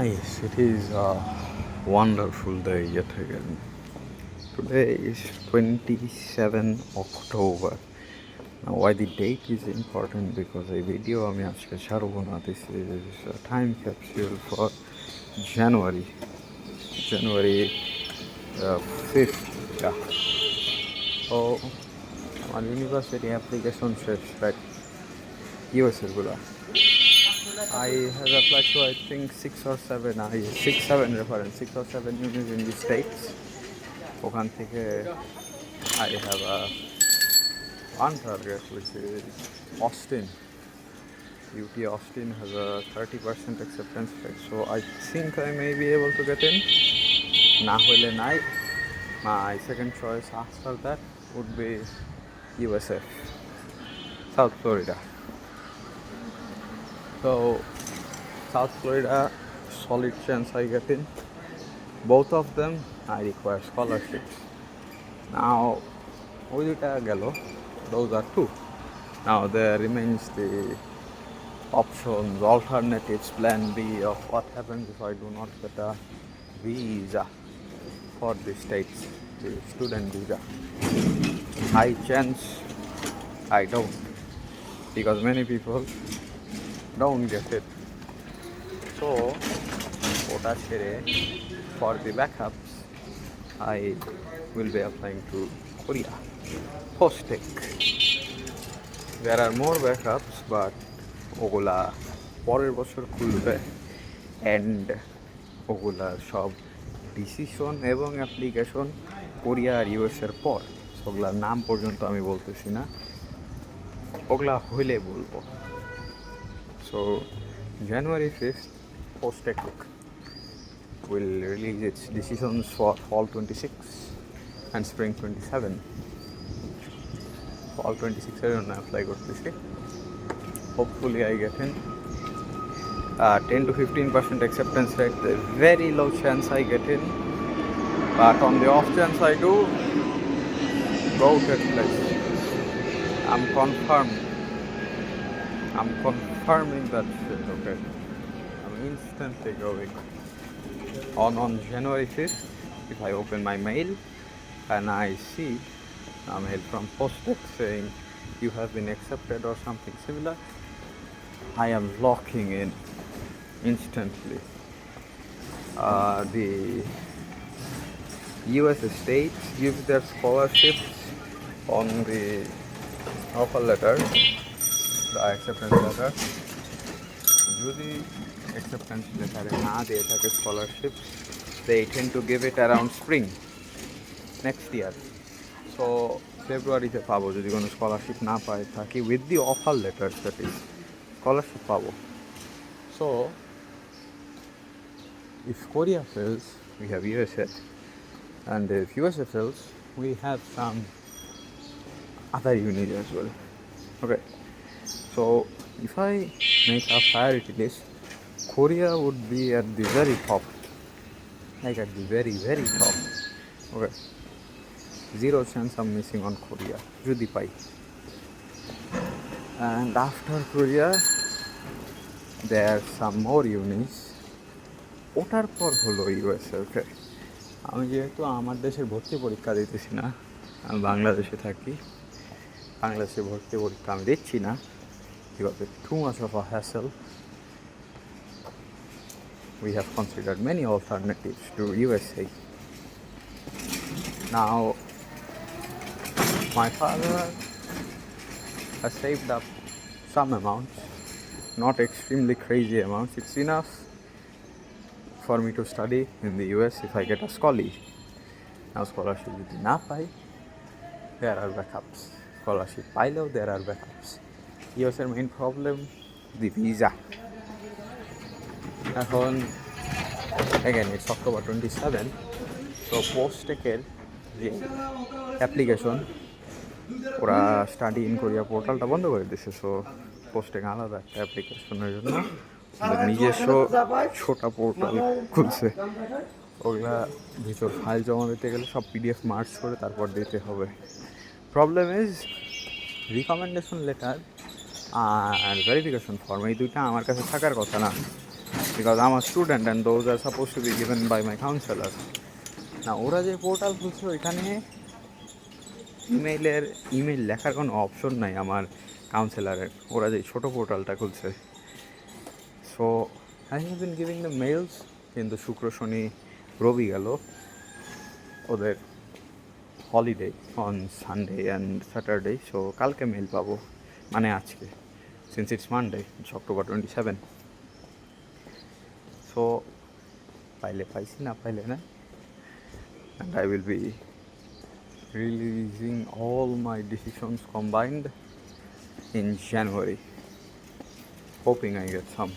Nice, it is a wonderful day yet again. Today is 27 October. Now, why the date is important because a video আমি আজকে ছাড়বো না. This is a time capsule for January. January 5th. Yeah. So, আমার university application শেষ, right? ইউএসএর গুলা I have applied to I think 6 or 7 units in the states. ওখান থেকে I have a one target which is Austin. UT Austin has a 30% acceptance rate, so I think I may be able to get in. না হলে নাই. My second choice after that would be USF, South Florida. So South Florida, solid chance I get in. Both of them I require scholarships. Now ওই দুটা গেল, those are two. Now there remains the options, alternatives, plan B of what happens if I do not get a visa for the states, the student visa. High chance I don't, because many people don't get it. So ওটা ছেড়ে for the backups I will be applying to Korea post-tech. There are more backups but ওগুলা পরের বছর খুলবে and ওগুলার সব decision এবং application Korea আর ইউএসের পর, ওগুলার নাম পর্যন্ত আমি বলতেছি না, ওগুলা হইলে বলবো. So January 5th, post-tech will release its decisions for fall 26 and spring 27. Fall 26 I don't apply করতেছি. Hopefully I get in. 10 to 15% acceptance rate, a very low chance I get in, but on the off chance I do, go that place. I'm confirming that shit, okay? I'm instantly going. On January 5th, if I open my mail and I see a mail from Post-tech saying you have been accepted or something similar, I am locking in instantly. The US states give their scholarships on the offer letter, the acceptance letter. যদি acceptance letter না দিয়ে থাকে scholarship, they tend to give it around spring next year. So ফেব্রুয়ারিতে পাবো যদি কোনো scholarship না পাই থাকি, with the offer letter that is scholarship পাবো. So if Korea fails, we have USA, and if USA fails, we have some other units as well. Okay, so if I make a priority list, Korea would be at the very top, like at the very top. Okay, zero chance I'm missing on Korea, যদি পাই. And after Korea there are some more units. ওটার পর হলো USA. ওকে, আমি যেহেতু আমার দেশের ভর্তি পরীক্ষা দিতেছি না, আমি বাংলাদেশে থাকি, বাংলাদেশে ভর্তি পরীক্ষা আমি দিচ্ছি না because it's too much of a hassle. We have considered many alternatives to USA. Now my father has saved up some amounts, not extremely crazy amounts. It's enough for me to study in the US if I get a scholarship. Now scholarship যদি না পাই, there are backups. Scholarship পাইলেও there are backups. US এর main problem the visa. এখন again it's October 27, so post-tech-এর যে application ওরা study in Korea পোর্টালটা বন্ধ করে দিচ্ছে. So পোস্টেক আলাদা একটা অ্যাপ্লিকেশনের জন্য নিজস্ব ছোটা পোর্টাল খুলছে. ওগুলা ভিতর ফাইল জমা দিতে গেলে সব পিডিএফ মার্চ করে তারপর দিতে হবে. প্রবলেম ইজ রিকমেন্ডেশন লেটার আর ভেরিফিকেশন ফর্ম, এই দুইটা আমার কাছে থাকার কথা না. because I'm a student and those are supposed to be given by my counselor. না ওরা যে পোর্টাল খুলছে ওইখানে ইমেল লেখার কোনো অপশন নাই আমার কাউন্সেলারের, ওরা যে ছোটো পোর্টালটা খুলছে। So I have been giving the mails, কিন্তু শুক্র শনি রবি গেল, ওদের holiday on Sunday and Saturday. So কালকে মেল পাবো, মানে আজকে, since it's Monday, it's October 27। So পাইলে পাইছি, না পাইলে না। And I will be releasing all my decisions combined in January, hoping I get some